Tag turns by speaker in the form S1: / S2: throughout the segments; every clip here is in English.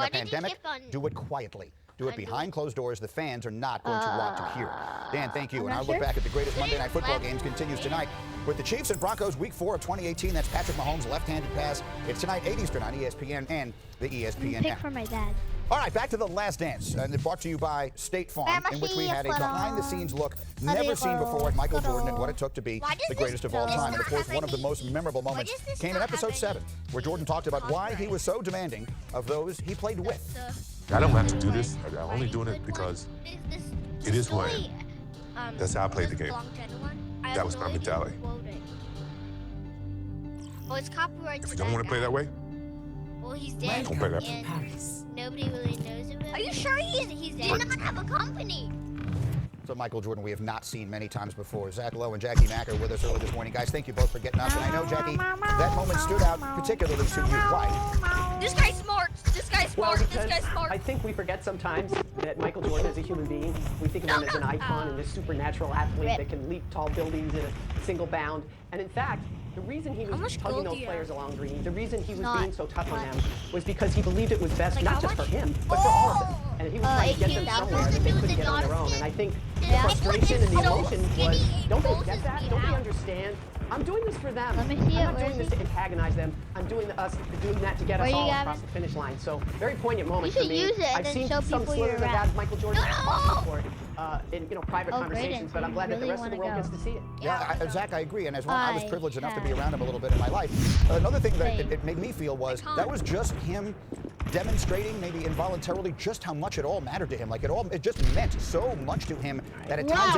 S1: during a pandemic, do it quietly. Do it behind closed doors. The fans are not going to want to hear it. Dan, thank you. And our look back at the greatest Monday Night Football games continues tonight with the Chiefs and Broncos Week 4 of 2018. That's Patrick Mahomes' left-handed pass. It's tonight, 8 Eastern on ESPN and the ESPN
S2: Pick
S1: app.
S2: for my dad.
S1: All right, back to The Last Dance, and it's brought to you by State Farm, in which we had a behind-the-scenes look never seen before at Michael Jordan and what it took to be the greatest of all time. And of course, one of the most memorable moments came in episode 7, where Jordan talked about why he was so demanding of those he played with.
S3: I don't have to do this. I'm only doing it because it is who I am. That's how I played the game. That was my mentality.
S4: Well, it's copyright.
S3: If you don't want to play that way,
S4: well, he's dead.
S3: don't play that.
S4: Nobody really knows him. Are you sure he's dead? He does not have a company.
S1: So Michael Jordan we have not seen many times before. Zach Lowe and Jackie Mack are with us early this morning. Guys, thank you both for getting up. And I know, Jackie, that moment stood out particularly to you. Why?
S4: This guy's smart. This guy's smart.
S5: Well,
S4: This guy's smart.
S5: I think we forget sometimes that Michael Jordan is a human being. We think of him as an icon and this supernatural athlete that can leap tall buildings in a single bound. And in fact, the reason he was tugging those players along green, the reason he was being so tough on them was because he believed it was best not just for him, but for all of them. And he was trying to get them somewhere that they couldn't get on their own. And I think the frustration and the emotion was, don't they get that? Don't they understand? I'm doing this for them.
S2: Let me see
S5: I'm not doing this to antagonize them. I'm doing that to get us all across the finish line. So very poignant moment for me. I've seen some slithers of that Michael Jordan before in private conversations, but I'm glad that the rest of the world gets to see it.
S1: Yeah, Zach, I agree. And as one, I was privileged enough to be around him a little bit in my life. Another thing that it made me feel was that was just him demonstrating, maybe involuntarily, just how much it all mattered to him. Like it just meant so much to him that at times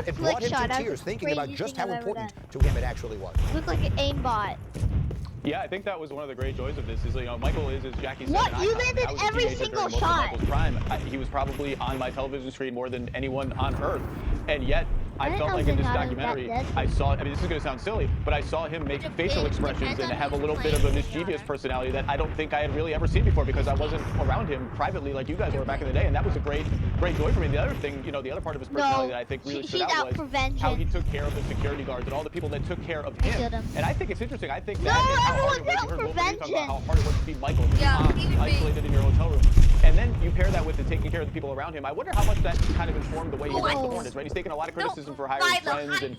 S1: it brought him to tears, thinking about just how important to him it actually was.
S2: Looked like an aimbot.
S6: Yeah, I think that was one of the great joys of this. Is Michael is, as Jackie said,
S2: what? You landed every single shot.
S6: Michael's prime. He was probably on my television screen more than anyone on earth, and yet I felt like in this documentary, I saw. I mean, this is going to sound silly, but I saw him make facial expressions and have a little bit of a mischievous personality that I don't think I had really ever seen before because I wasn't around him privately like you guys were back in the day, and that was a great joy for me. The other thing, the other part of his personality that I think really stood out was how he took care of the security guards and all the people that took care of him. And I think it's interesting. I think that is how hard it was. You heard Wolf talk about how hard it was to be Michael, isolated in your hotel room. And then you pair that with the taking care of the people around him. I wonder how much that kind of informed the way he writes the Hornets, right? He's taken a lot of criticism for hiring friends and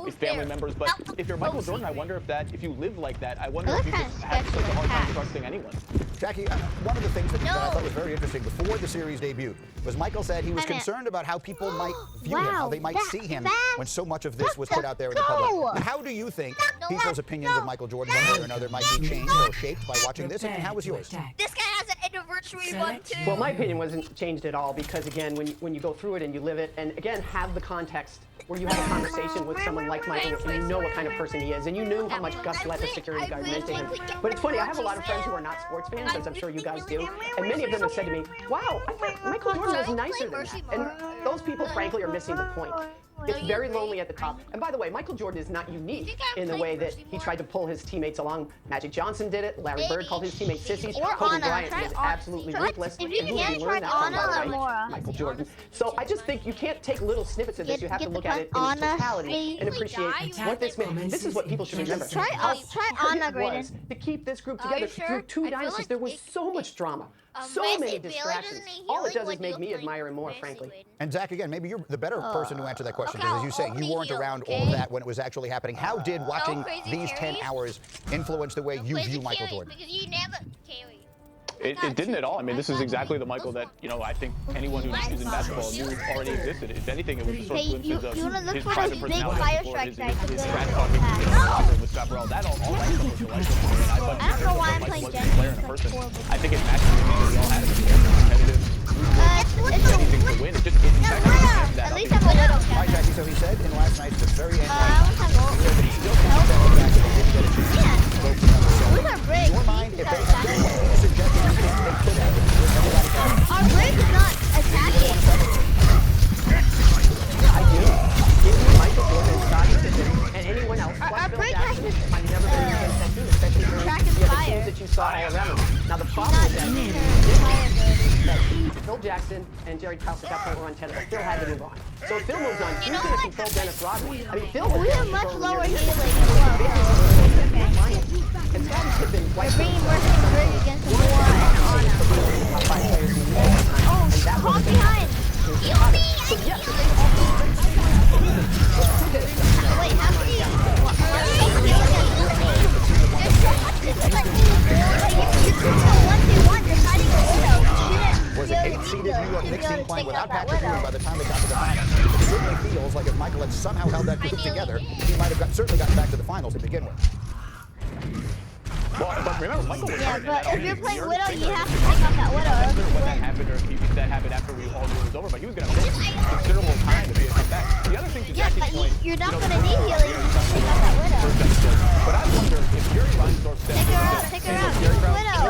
S6: his family members. But if you're Michael Jordan, I wonder if you live like that, I wonder if you just have such a hard time trusting anyone.
S1: Jackie, one of the things that I thought was very interesting before the series debuted was Michael said he was concerned about how people might view him, how they might see him when so much of this was put out there in the public. How do you think people's opinions of Michael Jordan one way or another might be changed or shaped by watching this, and how was yours?
S4: This guy has an anniversary one too.
S5: Well, my opinion wasn't changed at all because, again, when you go through it and you live it, and again, have the context where you have a conversation with someone like Michael and you know what kind of person he is, and you knew how much Gus let the security guard meant to him. But it's funny, I have a lot of friends who are not sports fans, as I'm sure you guys do, and many of them have said to me, wow, I thought Michael Jordan was nicer than that. And those people, frankly, are missing the point. It's very lonely at the top. And by the way, Michael Jordan is not unique in the way that he tried to pull his teammates along. Magic Johnson did it. Larry Bird called his teammates sissies. Kobe Bryant was absolutely ruthless. And who did he learn that from, by the way? Michael Jordan. So I just think you can't take little snippets of this. You have to look at it in its totality and appreciate what this meant. This is what people should remember.
S2: Try Anna, Graydon.
S5: To keep this group together through 2 dynasties, there was so much drama. So many distractions. All it does is make me admire him more, frankly.
S1: And Zach, again, maybe you're the better person to answer that question, because as you say, you weren't around all of that when it was actually happening. How did watching these 10 hours influence the way you view Michael Jordan?
S4: Because you never carry.
S6: It didn't at all. I mean, this is exactly the Michael that, I think anyone who's in basketball knew already existed. If anything, it was just sort of glimpses of his private personality, his trash talking with Scott Burrell. That all that stuff was delightful.
S2: I don't know why I'm playing Genesis.
S6: I think it matched everything we all had. It was competitive. Anything to win. It just
S2: at least I'm a little
S1: All right, Jackie, so he said in last night's the very end, he said that he still thinks that the fact that they didn't get a chance to vote for number 7. In your mind, if they had done what he suggested you think they could have, would everybody have?
S2: Our break is not attacking.
S5: I do. Give me Michael Jordan, Scottie Pippen, and anyone else.
S2: Our break has this
S5: I'm never going to against that team, especially
S2: track and
S5: the other
S2: fire.
S5: teams that you saw all around. Now, the problem with that is that Phil Jackson and Jerry Krause at that point were on 10, but Phil had to move on. So if Phil moves on, who's going to control Dennis Rodman? I mean, Phil
S2: We have much lower healing.
S5: and Scottie Pippen,
S2: We're bringing Mercy Bridge against the war and Anna.
S1: team playing without Patrick Ewing by the time they got to the finals. It certainly feels like if Michael had somehow held that group together, he might have certainly gotten back to the finals to begin with.
S6: Well, but remember, Michael was hurt.
S2: But if you're playing Widow, you have to pick up that Widow.
S6: I'm not sure when that happened, or if that happened after all year was over, but he was going to miss considerable time if he had come back. The other thing to
S2: Yeah,
S6: Jackie's
S2: but
S6: point,
S2: you're not going to need healing if you pick up that Widow.
S6: but I wonder if Jerry Reinsdorf steps in.
S2: Take her out. Use Widow.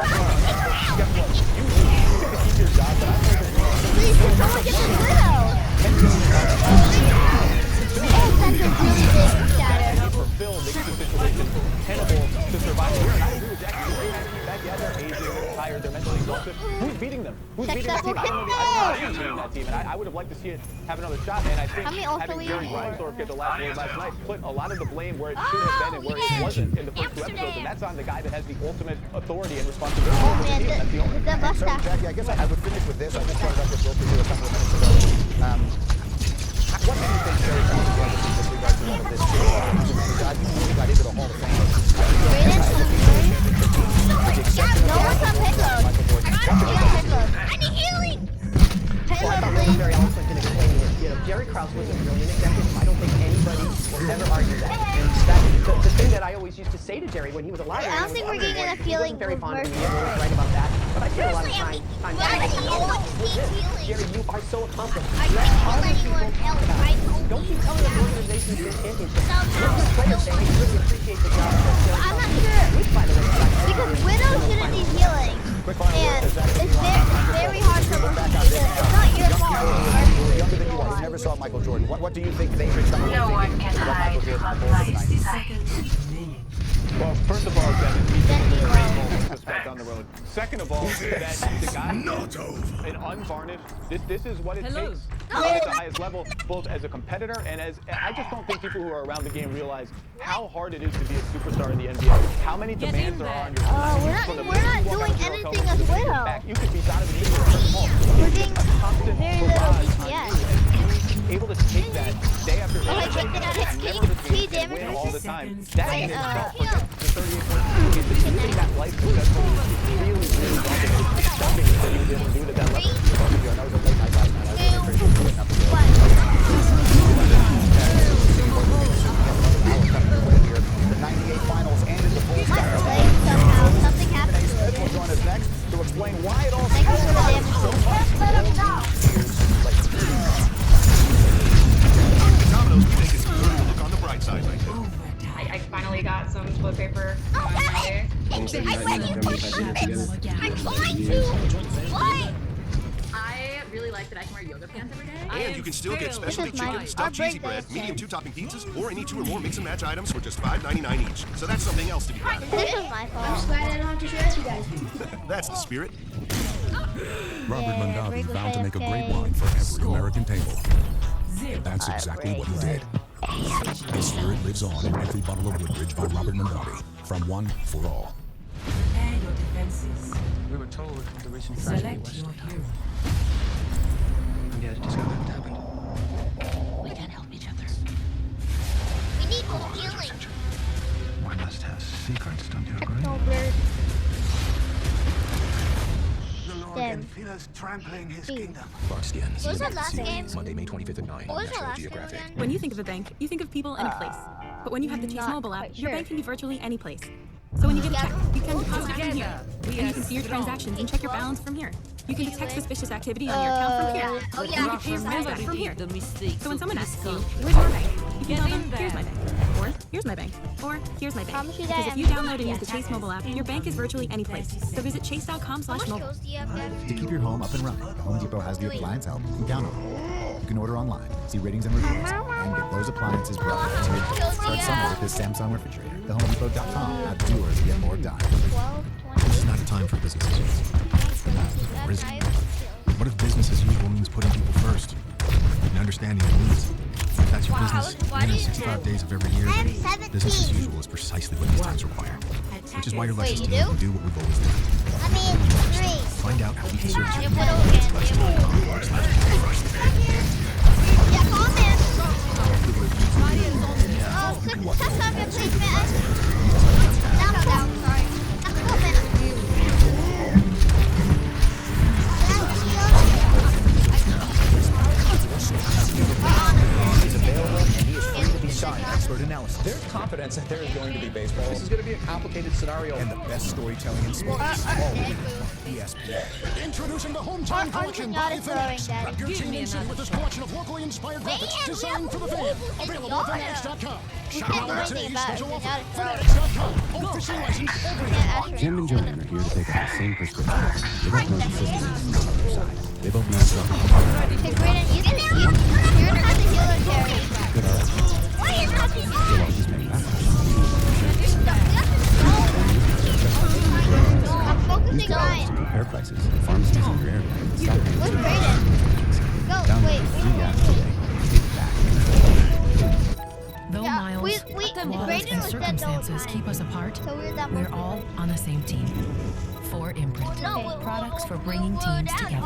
S6: Guess what? You get to keep your job, but I'm hoping
S2: Please, can someone get this Widow? Oh, that's a really big shatter.
S6: fulfill makes the situation tenable to survive here. And I agree with Jackie. Yeah, they're aging, they're tired, they're mentally exhausted. Who's beating them? Who's beating that team? I don't know who's beating that team, and I would have liked to see it have another shot. And I think having Jerry Reinsdorf get the last word last night put a lot of the blame where it should have been and where it wasn't in the first 2 episodes, and that's on the guy that has the ultimate authority and responsibility.
S2: Oh man, the mustache.
S1: So, Jackie, I guess I would finish with this. I just started up this role for you a couple of minutes ago. What do you think Jerry Reinsdorf legacy with regards to all of this? He got into the Hall of Fame.
S2: No one's on payload.
S4: I need healing.
S5: Well, I thought that was very eloquent in explaining it. You know, Jerry Krause was a brilliant executive. I don't think anybody will ever argue that. And that's the thing that I always used to say to Jerry when he was alive.
S2: I don't think we're getting a feeling
S5: very fond of me.
S2: of
S5: Everyone's right about that. But I spent a lot of time
S4: healing.
S5: Jerry, you are so accomplished.
S4: I
S5: You
S4: can't
S5: have all
S4: heal
S5: these people
S4: anyone
S5: talk
S4: else.
S5: about.
S4: I
S5: Don't keep telling the organization to win championships. Look at the players saying he really appreciates the job.
S2: I'm not sure
S5: By the way,
S2: because Widow shouldn't need healing, and it's very hard to look at it. It's not your fault.
S1: Younger than you are. You never saw Michael Jordan. What do you think they should start
S7: No one can hide from the 60 seconds remaining.
S6: Well, first of all, Devin, respect on the road. Second of all, that the guy is an unvarnished. This is what it takes to play at the highest level, both as a competitor and as. I just don't think people who are around the game realize how hard it is to be a superstar in the NBA. How many demands there are on your.
S2: We're not doing anything as Widow.
S6: You could be Donovan Mitchell.
S2: We're doing very little DPS.
S6: Able to take that day after day,
S2: He
S6: and win all the time. That in itself,
S2: Wait,
S6: the 38 points, using that life successful is really, really daunting. It's something that you didn't do to that level. That was a late night last night. I really appreciate you putting up with it. The 98 finals ended the full
S2: somehow. Something happened to
S1: Smith will
S2: it.
S1: join us next to explain why it all
S2: Thank you for the damage.
S8: Domino's, we think it's good to look on the bright side right now.
S7: I finally got some toilet paper.
S4: Oh, Devin! I let you push it! I'm trying to! What?
S9: I really like that I can wear yoga pants every day.
S8: And you can still get specialty
S2: This is
S8: chicken,
S2: our
S8: stuffed cheesy
S2: birthday
S8: bread, medium
S2: thing.
S8: 2-topping pizzas, or any 2 or more mix and match items for just $5.99 each. So that's something else to be glad about.
S2: This was my fault.
S9: Glad I don't have to share with you guys.
S8: That's the spirit.
S10: Robert Mondavi
S2: Wrigley
S10: vowed to make a
S2: birthday.
S10: grape wine for every American table. That's exactly what he did. The spirit lives on in every bottle of Woodbridge by Robert Mondavi, from one for all.
S7: Prepare your defenses.
S11: We were told the recent
S7: Select
S11: tragedy was.
S7: your hero.
S11: And yet it just happened.
S9: We can help each other.
S4: We need more healing.
S11: One must have secrets, don't you agree?
S2: No bird.
S8: The Lord
S2: Damn.
S8: can feel us trampling his
S2: Dude.
S8: kingdom.
S10: Buckskin.
S4: What was that last game?
S10: Monday, May 25th at 9
S4: What
S10: on
S4: was that
S10: National
S4: last game
S10: Geographic.
S4: again?
S12: When you think of a bank, you think of people and a place. But when you have the Chase
S2: Not
S12: mobile app,
S2: quite
S12: your
S2: sure.
S12: bank can be virtually any place. So when you get a check, you can deposit it from here. And you can see your transactions and check your balance from here. You can detect suspicious activity on your account from here.
S4: Oh,
S12: And
S4: yeah.
S12: you can pay your bills back from here. So when someone asks you, where's your bank? You can tell them, here's my bank. Or, here's my bank. Or, here's my bank.
S2: Promise you that
S12: Because if
S2: I'm
S12: you
S2: not
S12: download and use
S2: yet.
S12: the Chase mobile app, your bank is virtually any place. So visit
S4: How much
S12: chase.com/mobile.
S4: kills do you have, Devin?
S13: To keep your home up and running, Home Depot has the appliance help you can count on. You can order online, see ratings and reviews, and get those appliances brought to you. Start summer with this Samsung refrigerator. TheHomeDepot.com. Outdoors, get more done.
S2: 12, 20.
S10: This is not a time for business as usual. Or is it? What if business as usual means putting people first and understanding their needs? If that's your business, 365 days of every year,
S2: I'm
S10: business as
S2: 17.
S10: usual is precisely what these times require. Which is why your
S2: Wait,
S10: Lexus
S2: you
S10: team
S2: do?
S10: will do what we've always done.
S2: I mean, 3.
S10: Find out how we can serve you.
S4: Put over again.
S2: Yeah, call man. Oh, suck up your please, man. Down, sorry. Call man.
S14: scenario.
S10: And the best storytelling in sports. All ESPN.
S15: Introducing the Hometown Collection by Fanatics. Wrap your team in city with this collection of locally inspired graphics designed for the fan. Available at Fanatics.com. Shop online today. Special offer. Fanatics.com. Official license every
S4: Jim and Joanne are here to take out the same prescription. They both know the system is on their side. They both know something.
S2: Hey, Brayden, you're gonna have to heal her, Terry.
S4: Good argument.
S2: Why is that the
S4: Well, I'll just make that much.
S2: I'm focusing on.
S4: Repair prices, pharmacies in your area. Stop paying
S2: What's
S4: for
S2: Brayden? Go,
S4: Download
S2: wait.
S4: the free app today. Take back.
S16: Though miles,
S2: we
S16: walls,
S2: Brayden
S16: and
S2: was dead the whole
S16: circumstances
S2: time.
S16: keep us apart,
S2: So we're that
S16: we're
S2: much.
S16: all on the same team. For Imprint. Products for bringing teams together.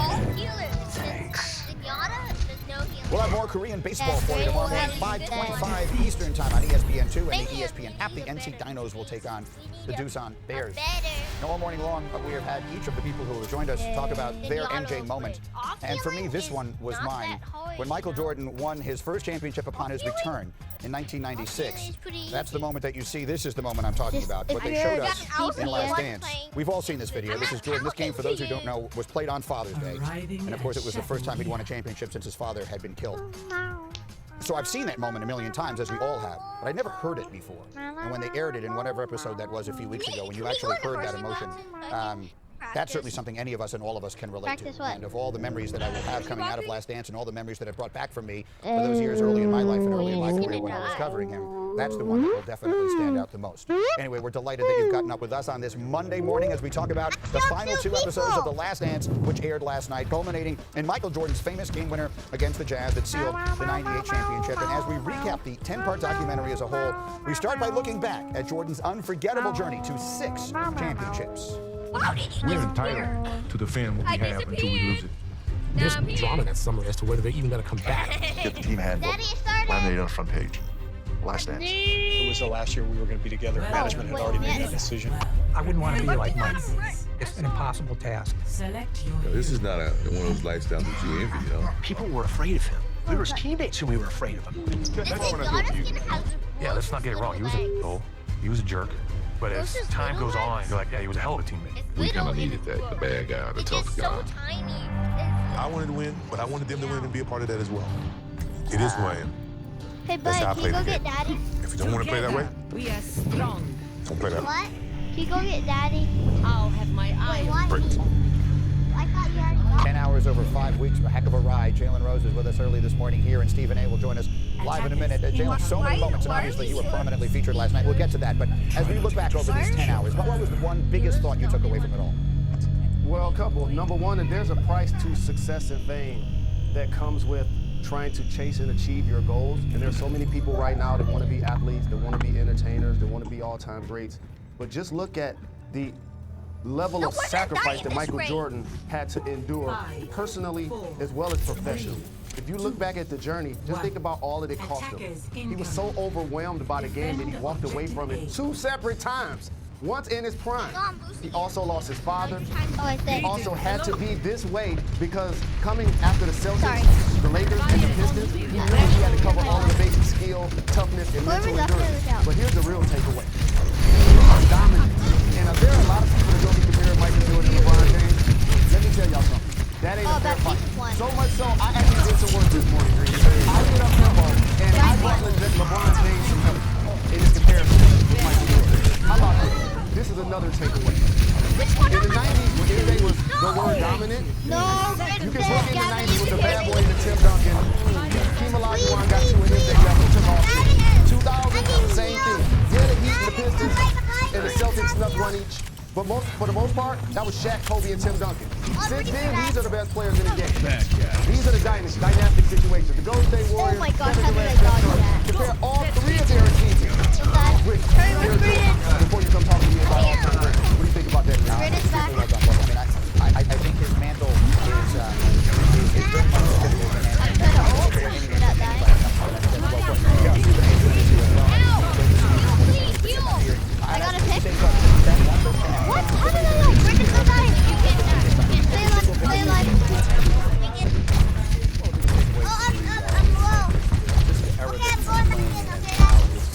S1: We'll have more Korean baseball for you tomorrow morning, 5:25 Eastern Time on ESPN2 and the ESPN app. The NC Dinos will take on the Doosan Bears. And all morning long, we have had each of the people who have joined us talk about their MJ moment. And for me, this one was mine. When Michael Jordan won his first championship upon his return in 1996. That's the moment that you see. This is the moment I'm talking about. What they showed us in Last Dance. We've all seen this video. This is Jordan. This game, for those who don't know, was played on Father's Day. And of course, it was the first time he'd won a championship since his father had been killed. So I've seen that moment a million times, as we all have, but I'd never heard it before. And when they aired it in whatever episode that was a few weeks ago, when you actually heard that emotion, that's certainly something any of us and all of us can relate to. And of all the memories that I will have coming out of Last Dance and all the memories that it brought back for me for those years early in my life and early in my career when I was covering him, that's the one that will definitely stand out the most. Anyway, we're delighted that you've gotten up with us on this Monday morning as we talk about the final 2 episodes of The Last Dance, which aired last night, culminating in Michael Jordan's famous game winner against the Jazz that sealed the '98 championship. And as we recap the 10-part documentary as a whole, we start by looking back at Jordan's unforgettable journey to 6 championships.
S15: We're entitled to defend what we have until we lose it.
S14: There's drama in that summer as to whether they're even going to come back.
S8: Get the team handbook laminated on the front page. Last Dance.
S17: It was the last year we were going to be together. Management had already made that decision.
S14: I wouldn't want to be like Mike. It's an impossible task.
S16: Select your.
S3: This is not one of those lifestyles that you envy, you know?
S14: People were afraid of him. We were his teammates and we were afraid of him.
S15: Yeah, let's not get it wrong. He was a jerk. But as time goes on, you're like, yeah, he was a hell of a teammate.
S3: We kind of needed that, the bad guy, the tough guy. I wanted to win, but I wanted them to win and be a part of that as well. It is who I am.
S2: Hey,
S3: That's how I
S2: bud, can you
S3: play
S2: go
S3: the
S2: get
S3: game.
S2: Daddy?
S3: If you don't want to play that way,
S16: We are strong.
S3: don't play that way.
S2: What? Can you go get Daddy?
S16: I'll have my eye.
S2: Wait, what?
S3: Break.
S2: I thought you already got
S1: 10 hours over 5 weeks, a heck of a ride. Jalen Rose is with us early this morning here, and Stephen A. will join us live in a minute. Jalen, so many moments, and obviously you were prominently featured last night. We'll get to that, but as we look back over these 10 hours, what was the one biggest thought you took away from it all?
S18: Well, a couple. Number one, that there's a price to success and fame that comes with trying to chase and achieve your goals. And there's so many people right now that want to be athletes, that want to be entertainers, that want to be all-time greats. But just look at the level of sacrifice that Michael Jordan had to endure personally as well as professionally. If you look back at the journey, just think about all that it cost him. He was so overwhelmed by the game that he walked away from it 2 separate times. Once in his prime. He also lost his father. He also had to be this way because coming after the Celtics, the Lakers, and the Pistons, he knew he had to cover all of the basic skill, toughness, and mental endurance. But here's the real takeaway. He was dominant. And there are a lot of people that don't be comparing Michael Jordan to LeBron James. Let me tell y'all something. That ain't a fair fight. So much so, I actually did some work this morning. I did up tempo, and I brought LeBron James some help in his comparison with Michael Jordan. How about this? This is another takeaway. In the 90s, when everything was the word dominant, you can look in the 90s with the bad boy and Tim Duncan. Hakeem Olajuwon got 2 of him that y'all took off. 2000, same thing. Yeah, the Heat and the Pistons and the Celtics snuck 1 each. But for the most part, that was Shaq, Kobe, and Tim Duncan. Since then, these are the best players in the game. These are the dynastic situations. The Golden State Warriors,
S2: Oh my gosh, how did I dodge that?
S18: compare all 3 of their teams. Before you come talk to me about all-time greats, what do you think about that?
S1: I think his mantle is very much
S2: I got a pick. What? How did I know? Bridget so nice. Stay alive. Oh, I'm low. Okay, I'm going.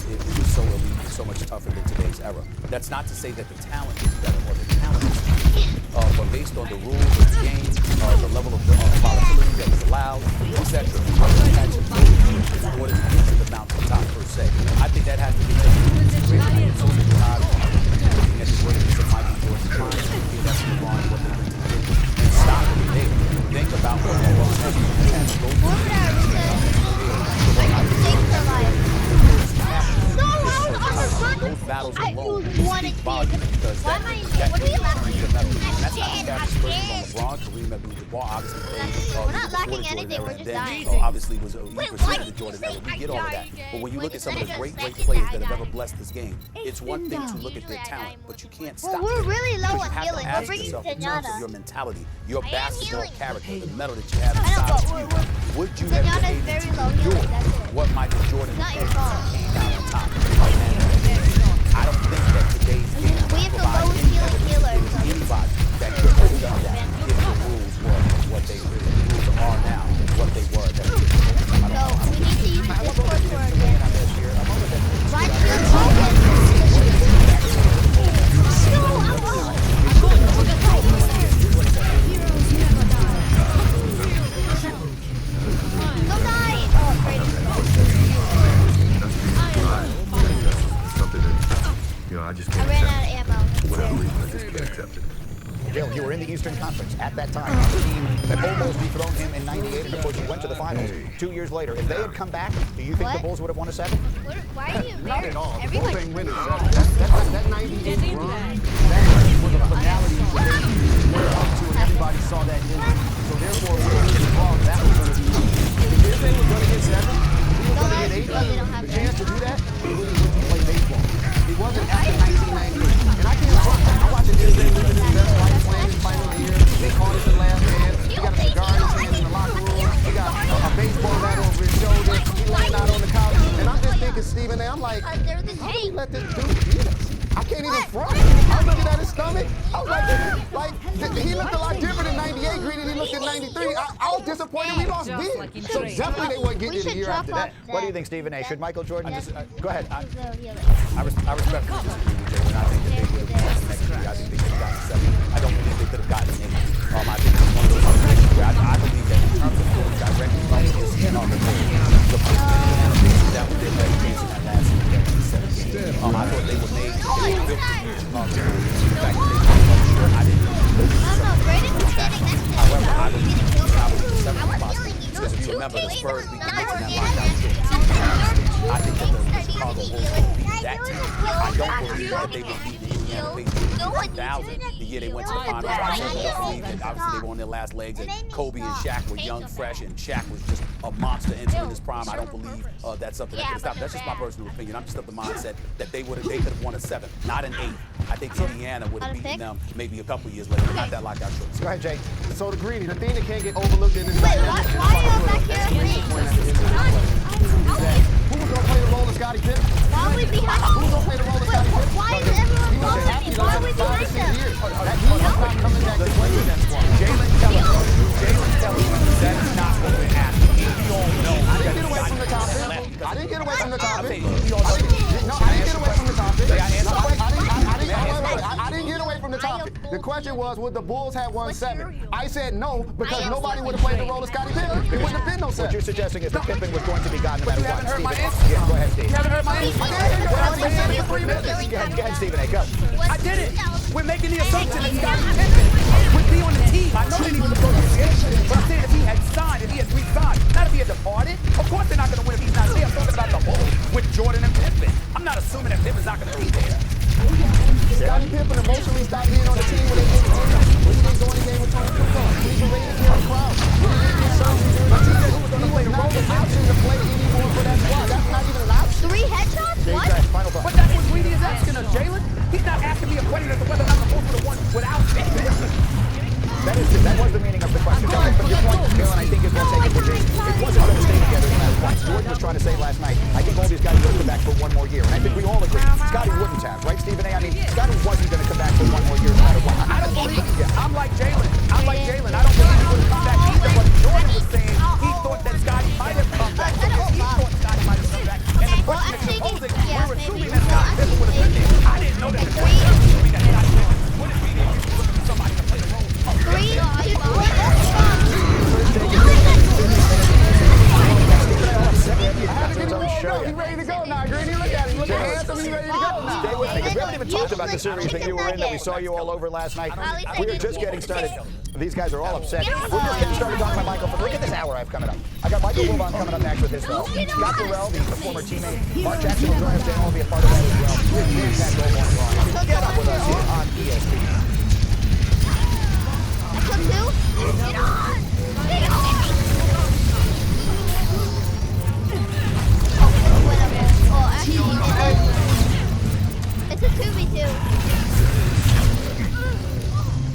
S1: It was so elite, so much tougher than today's era. That's not to
S19: say that the talent is better or the talent is cheaper, but based on the rules of the game, the level of volatility that was allowed, etc., you had to go in order to get to the mountaintop per se. I think that has to be taken into consideration. So looking at the greatness of Michael Jordan's time, think that's LeBron what they bring to the game. And stop it there. Think about what LeBron has to go those battles alone speak volumes because that that's not a cast person on LeBron. Kareem Abdul-Jabbar obviously played.
S2: We're not lacking anything. We're just dying.
S19: Obviously was he presented the Jordan era. We get all of that. But when you look at some of the great players that have ever blessed this game, it's one thing to look at their talent, but you can't stop.
S2: Well, we're really low on
S19: healing.
S2: healing.
S19: We're bringing in terms of your mentality, your basketball character, the metal that you have inside of you. Would you have been able to endure what Michael Jordan came down on top? I don't think that today's game
S2: we have the lowest healing healers.
S19: Anybody that could have done that if the rules were what they were. The rules are now what they were.
S2: So we need to use the Discord for a game. Right field open. Go die! Oh, great.
S3: I just
S2: can't ran out of ammo.
S3: Whatever reason, I just can't accept it.
S1: Jill, you were in the Eastern Conference at that time. The team that almost dethroned him in '98, and of course he went to the finals 2 years later. If they had come back, do you think the Bulls would have won a 7?
S2: Why are you
S18: Not at all. The
S2: Bulls
S18: ain't winning 7. That 98 run, that was a finality where up to and everybody saw that ending. So therefore, that was going to be. If they were going to get 7, we were going to get 8. The chance to do that, we wouldn't play baseball. It wasn't after 1998. And I can't front. I watched this thing living his best life playing his final year. They called it the last man. He got a cigar in his hand in the locker room. He got a baseball bat over his shoulder. He laying out on the couch. And I'm just thinking, Stephen, I'm like, how do you let this dude beat us? I can't even front. I was looking at his stomach. I was like he looked a lot different in 98, Greedy, than he looked in 93. I was disappointed we lost big. So definitely they wouldn't get you the year after that.
S1: What do you think, Stephen A? Should Michael Jordan just... go ahead. I respectfully disagree with you. And I think that they would have won next year. I think they could have gotten 7. I don't think they could have gotten 8. I think it's one of those situations where I believe that in terms of going directly from his skin on the board, the first thing that was their best chance in that last season. I thought they were made to take 50. In fact, they were sure I didn't however, I believe I was the 7th spot. Because if you remember, the Spurs beat the Knicks in that lockout. I think that the Chicago Bulls will beat that team. I don't believe that they would beat the Indiana Pacers in 2000, the year they went to the finals. I don't believe that obviously they were on their last legs, and Kobe and Shaq were young, fresh, and Shaq was just a monster entering his prime. I don't believe that's something that could stop. That's just my personal opinion. I'm just of the mindset that they could have won a 7, not an 8. I think Indiana would have beaten them maybe a couple years later, not that lockout trip. Go ahead, Jay.
S18: So the Greedy, the thing that can't get overlooked in this dynamic who was going to play the role of Scottie Pippen?
S2: Why are we behind?
S18: Who was going to play the role of Scottie Pippen?
S2: Why is everyone following me? Why are we behind them?
S18: That he was not coming back to play with that squad.
S19: Jalen telling you that is not what we're asking. We all know.
S18: I didn't get away from the topic. I didn't get away from the topic. No, I didn't get away from the topic. I didn't get away from the topic. The question was, would the Bulls have won 7? I said no, because nobody would have played the role of Scottie Pippen. It wouldn't have been no 7.
S1: What you're suggesting is that Pippen was going to be gone no matter what.
S17: Heard my
S1: Yeah, go ahead, Steve.
S17: You haven't heard my answer.
S1: Go ahead, Stephen A. Go.
S17: I did it. We're making the assumption that Scottie Pippen would be on the team. I know that he was a negotiation, but I'm saying if he had signed, if he had re-signed, not if he had departed. Of course they're not going to win if he's not there. I'm talking about the Bulls with Jordan and Pippen. I'm not assuming that Pippen's not going to be there.
S18: Scottie Pippen emotionally stopped being on the team when they didn't win. When he didn't go in the game with Tony Kukoc. When he berated Jerry Krause. When he didn't get surgery. He was not an option to play anymore for that squad. That's not even an option.
S2: 3 headshots? What?
S1: Final thought.
S17: But that's what Greedy is asking us, Jalen. He's not asking me a question as to whether or not the Bulls would have won without Pippen.
S1: That was the about the series that you were in that we saw you all over last night. We are just getting started. These guys are all upset. We're just getting started talking about Michael. Look at this hour I have coming up. I got Michael Wilbon coming up next with his rel. Scott Durrell, the former teammate. Mark Jackson will join us. Dan will be a part of that as well. We're doing that all morning long. Get up with us here on ESPN.
S2: Get on! Get on! Oh, actually, it's a 2v2.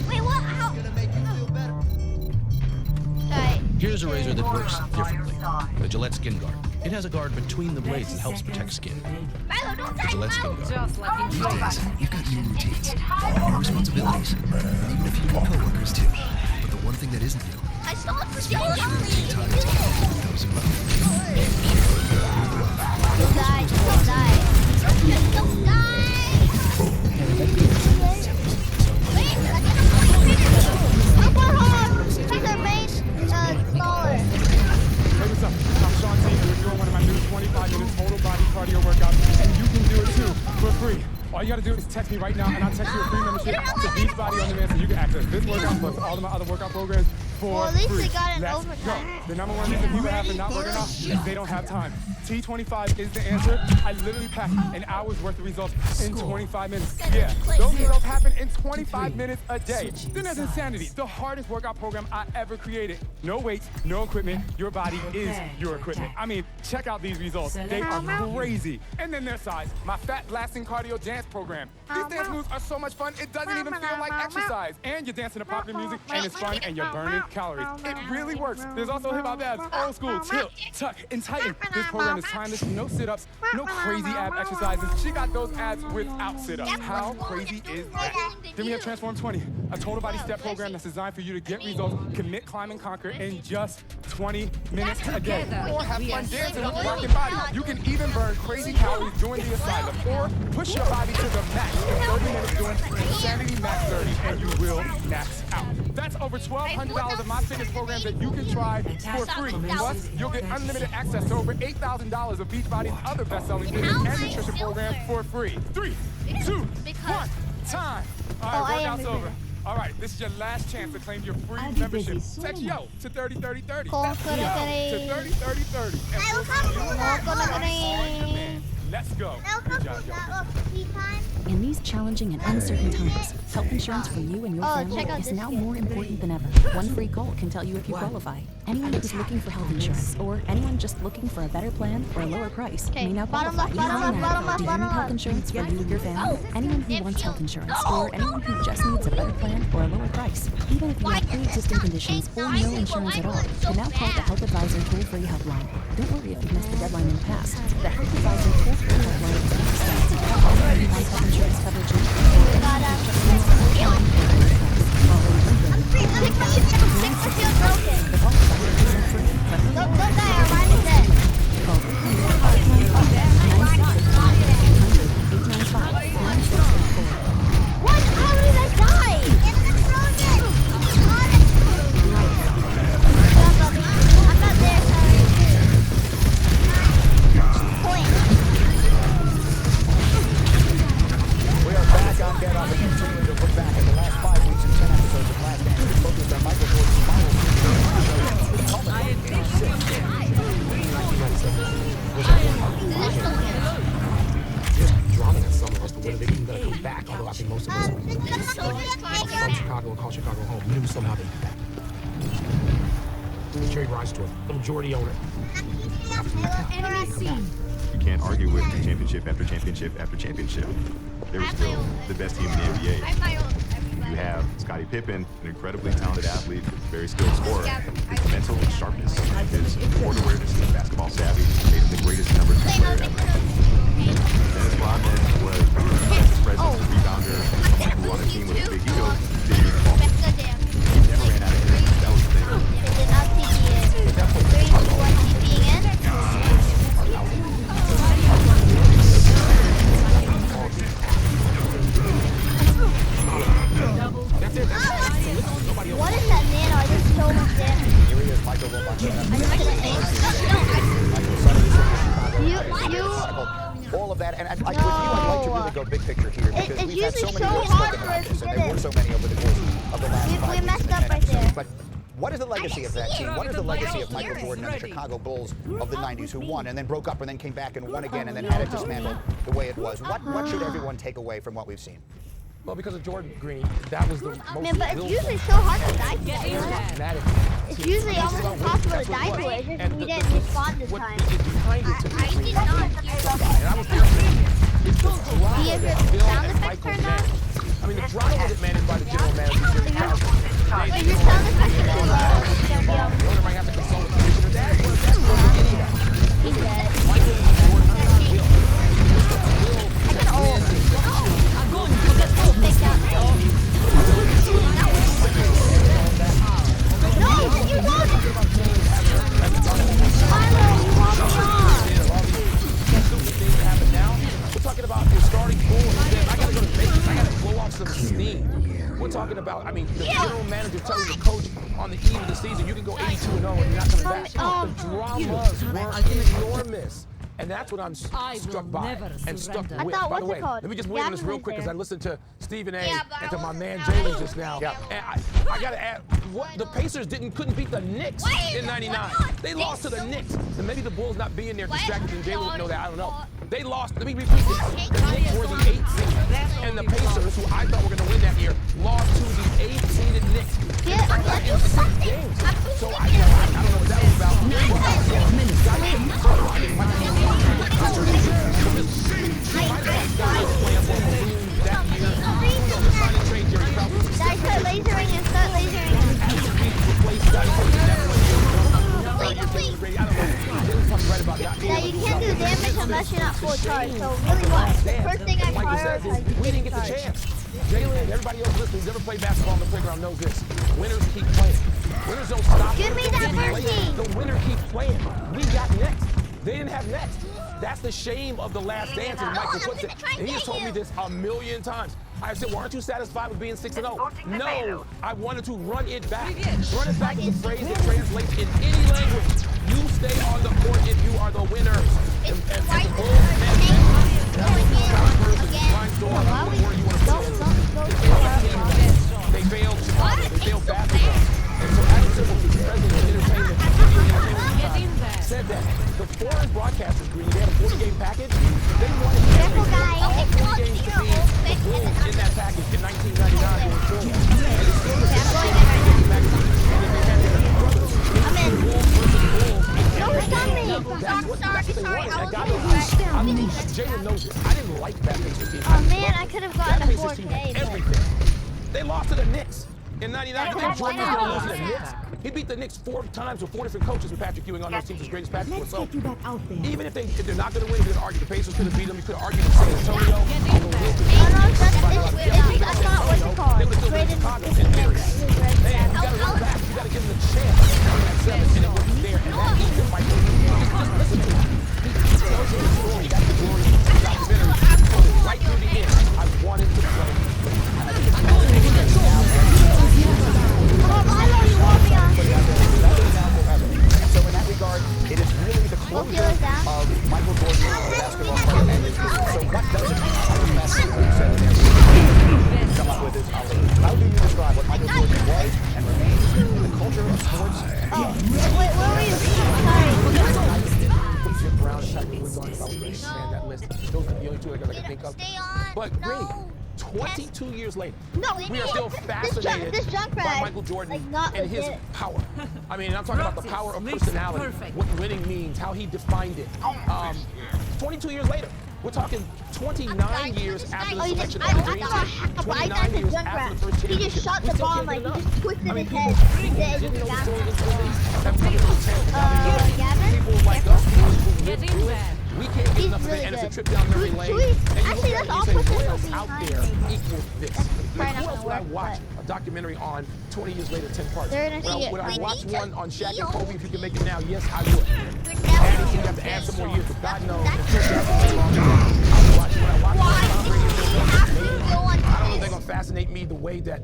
S2: Wait, what? How? Sorry.
S20: Here's a razor that works differently. The Gillette Skin Guard. It has a guard between the blades that helps protect skin. The Gillette Skin Guard.
S10: These days, you've got new routines, new responsibilities, and even a few new coworkers too. But the one thing that isn't new
S2: I stole it for
S10: is making sure that you time to with those who love you.
S2: Don't die. Don't die. Don't die. Up our home. He's our main scholar.
S21: Hey, what's up? I'm Sean T. We're doing one of my new 25-minute total body cardio workouts, and you can do it too for free. All you gotta do is text me right now, and I'll text you a free membership to Beachbody On Demand so you can access this workout plus all of my other workout programs for
S2: well, at least
S21: free.
S2: they got an
S21: Let's
S2: overtime.
S21: go. The number one reason people have for not working out is they don't have time. T25 is the answer. I literally packed an hour's worth of results in 25 minutes. Yeah, those results happen in 25 minutes a day. Then there's Insanity, the hardest workout program I ever created. No weights, no equipment. Your body is your equipment. I mean, check out these results. They are crazy. And then their size, my fat blasting cardio dance program. These dance moves are so much fun, it doesn't even feel like exercise. And you're dancing to popular music, and it's fun, and you're burning calories. It really works. There's also hip hop abs, old school, tilt, tuck, and tighten. This program is timeless, no sit-ups, no crazy ab exercises. She got those abs without sit-ups. How crazy is that? Then we have Transform 20, a total body step program that's designed for you to get results, commit, climb, and conquer in just 20 minutes a day. Or have fun dancing with your working body. You can even burn crazy calories during the asylum, or push your body to the max in 30 minutes doing Insanity Max 30, and you will max out. That's over $1,200 of my fitness programs that you can try for free. Plus, you'll get unlimited access to over $8,000 of Beachbody's other best-selling fitness and nutrition programs for free. 3, 2, 1, time. All right, workout's over. All right, this is your last chance to claim your free membership. Text YO to 303030. That's YO to 303030. And we'll see you on demand. Let's go. Good job, y'all.
S16: In these challenging and uncertain times, health insurance for you and your family is now more important than ever. One free call can tell you if you qualify. Anyone who's looking for health insurance, or anyone just looking for a better plan or a lower price, may now qualify. Do you need health insurance for you and your family? Anyone who wants health insurance, or anyone who just needs a better plan or a lower price, even if you have pre-existing conditions or no insurance at all, can now call the Health Advisor toll-free helpline. Don't worry if you've missed the deadline in the past. The Health Advisor toll-free helpline is health insurance coverage. Don't die, mine is dead. What? How did I die? I'm not there,
S1: We are back on Get Up and continuing to look back at the last 5 weeks and 10 episodes of Last Dance. We focused on Michael Jordan's final
S14: just drowning at some of us to whether they're even going to come back, although I think most of us are from Chicago and call Chicago home. We knew somehow they'd be back. Jerry Reinsdorf, the majority owner.
S22: You can't argue with championship after championship after championship. They were still the best team in the NBA. You have Scottie Pippen, an incredibly talented athlete, very skilled scorer. His mental sharpness, his court awareness, his basketball savvy made him the greatest number 2 player ever. Dennis Rodman was a presence, a rebounder, who on a team with a big ego didn't even fall. He never ran out of energy. That was the thing.
S2: What is that nano? I did so much damage.
S1: Here he is, Michael Wilbon.
S2: You
S1: all of that, and like with you, I'd like to really go big picture here because we've had had so
S2: usually
S1: many
S2: so
S1: years
S2: hard
S1: spoken
S2: for
S1: about
S2: us
S1: this,
S2: to
S1: and
S2: do
S1: there were
S2: this.
S1: so many over the course of the last 5
S2: We
S1: weeks
S2: messed
S1: and
S2: up
S1: 10
S2: right there.
S1: episodes. But what is the legacy of that team? What is the legacy of Michael Jordan and the Chicago Bulls of the 90s who won and then broke up and then came back and won again and then had it dismantled the way it was? What should everyone take away from what we've seen?
S14: Well, because of Jordan Green, that was the most
S2: Man, but it's
S14: willful
S2: usually so hard to die to that.
S14: dramatic.
S2: It's usually almost impossible to die to it. It's just we didn't respond this time.
S14: Behind it to me,
S2: I did not
S14: and I was there. It's the drama
S2: Do you
S14: that
S2: have
S14: Bill
S2: sound
S14: and
S2: effects
S14: Michael
S2: turned on?
S14: managed. I mean, the drama wasn't managed by the general manager.
S2: Wait, your sound effects are too low. It's gonna be on.
S14: The owner might have to consult with the commissioner. That's any of that.
S2: He's dead.
S14: Michael Jordan and Bill.
S2: I can ult. I'm going to get full fake out. No, you won! Milo, you won me off!
S14: We're talking about your starting pool. I gotta go to Vegas. I gotta blow off some steam. We're talking about, I mean, the general manager telling the coach on the eve of the season, you can go 82-0 and you're not coming back. The dramas were enormous. And that's what I'm struck by and stuck with. By the way, let me just wait on this real quick because I listened to Stephen A. and to my man Jalen just now. And I got to add, the Pacers couldn't beat the Knicks in '99. They lost to the Knicks. And maybe the Bulls not being there distracted and Jalen would know that. I don't know. They lost. Let me repeat this. The Knicks were the 8th seed. And the Pacers, who I thought were going to win that year, lost to the 8th seeded Knicks. In 6 games. So I don't know what that was about.
S2: Guys, start lasering and start lasering. Yeah, you can't do damage unless you're not full charge. So really what? The first thing I prioritize.
S14: We didn't get the chance. Jalen and everybody else listening who's ever played basketball on the playground knows this. Winners keep playing. Winners don't stop.
S2: Give me that mercy.
S14: The winner keeps playing. We got next. They didn't have next. That's the shame of the last dance, and Michael puts it. And he has told me this a million times. I said, well, aren't you satisfied with being 6-0? No, I wanted to run it back. Run it back is a phrase that translates in any language. You stay on the court if you are the winners. And the Bulls they failed Chicago. They failed basketball. And so Adam Silver, the president of entertainment, said that the foreign broadcasters, Green, they had a 40-game package. They wanted all 40 games to be the Bulls in that package in 1999 going forward. And it's still the same package. And then they had their brothers. Bulls versus Bulls. That's what they wanted. I mean, Jalen knows this. I didn't like that Pacers team.
S2: Oh man, I could have gotten a 4K.
S14: Everything. They lost to the Knicks in '99. You think Jordan was going to lose to the Knicks? He beat the Knicks 4 times with 4 different coaches with Patrick Ewing on those teams as greatest basketball. So even if they're not going to win, you could argue the Pacers could have beat them. You could argue the San Antonio.
S2: That's not what it's called.
S14: They would still win Chicago in theory. Man, you got to run back. You got to give them a chance at 7, and it wasn't there. And that needs to fight. Just listen to him. He tells you the story. That's the glory of the documentary. So right through the end, I wanted to play. And I think it's
S1: so in that regard, it is really the closure of Michael Jordan as a basketball player and his career. So what does it mean? How the best said there come up with his how do you describe what Michael Jordan was and remains in the culture of sports?
S2: Wait, where were you? Sorry.
S14: Jim Brown, Shaq was on man, that list. Those are the only two I can think of. But really, 22 years later, we are still fascinated by Michael Jordan and his power. I mean, I'm talking about the power of personality, what winning means, how he defined it. 22 years later, we're talking 29 years after the selection of the Dream Team, 29 years after the first championship.
S2: He just shot the ball like he just twisted his head.
S14: Didn't know Jordan have come into the town. People like us who live through it, we can't get enough of it, and it's a trip down memory lane. And you look at it and you say, what else out there equals this? Like, who else would I watch a documentary on 20 years later, 10 parts? Would I watch one on Shaq and Kobe if you could make it now? Yes, I would. And you have to add some more years, but God knows, until that's a long time, I would watch it. Would I watch it on Tom Brady? I don't know if they're gonna fascinate me the way that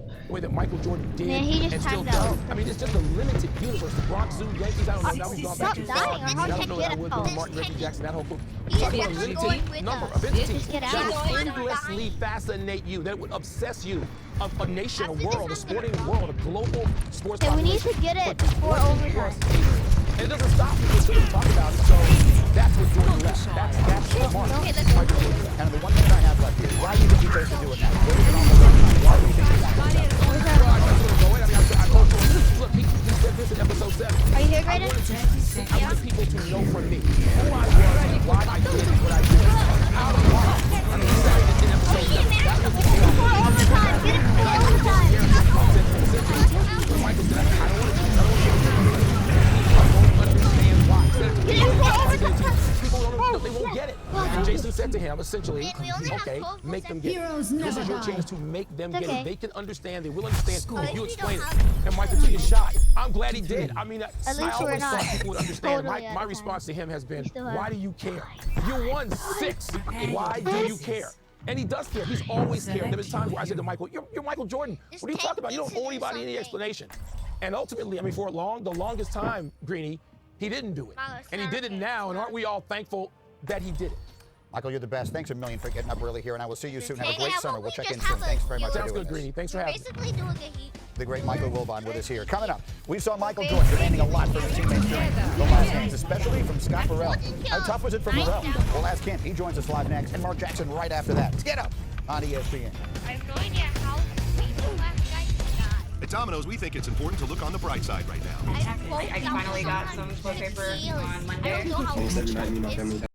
S14: Michael Jordan did and still does. I mean, it's just a limited universe. The Bronx Zoo, Yankees, I don't know. Now we've gone back too far. I don't know that we're going to Martin, Reggie Jackson, that whole group. Talking about a limited number of entities that would endlessly fascinate you, that would obsess you. A nation, a world, a sporting world, a global sports
S2: we need to get it before overtime.
S14: And it doesn't stop people to talk about it, so that's what Jordan left. That's the mark.
S1: And the one thing I have left here, why do you think he chose to do it now? What is it on the website? Why do you think he
S14: Look, he said this in episode 7.
S2: Are you here, Graydon?
S14: I want people to know from me who I was, why I did what I did. How to walk. I mean, he said it in episode 7. That was
S2: before overtime. Get it before overtime.
S14: Michael said, I don't want to understand why. People don't, they won't get it. And Jason said to him, essentially, okay, make them get it. This is your chance to make them get it. They can understand, they will understand. You explain it. And Michael took a shot. I'm glad he did. I mean, I always thought people would understand. My response to him has been, why do you care? You won 6. Why do you care? And he does care. He's always cared. There was times where I said to Michael, you're Michael Jordan. What are you talking about? You don't owe anybody any explanation. And ultimately, I mean, for the longest time, Greenie, he didn't do it. And he did it now, and aren't we all thankful that he did it?
S1: Michael, you're the best. Thanks a million for getting up early here, and I will see you soon. Have a great summer. We'll check in soon. Thanks very much for doing this.
S14: Sounds good, Greenie. Thanks for having me.
S2: Basically doing a heat.
S1: The great Michael Wilbon with us here. Coming up, we saw Michael Jordan demanding a lot from his teammates during the last games, especially from Scott Burrell. How tough was it for Burrell? We'll ask him. He joins us live next, and Mark Jackson right after that. Let's get up on ESPN.
S2: I have no idea how the last guy died.
S8: At Domino's, we think it's important to look on the bright side right now.
S9: I finally got some toilet paper on Monday.
S2: I don't know how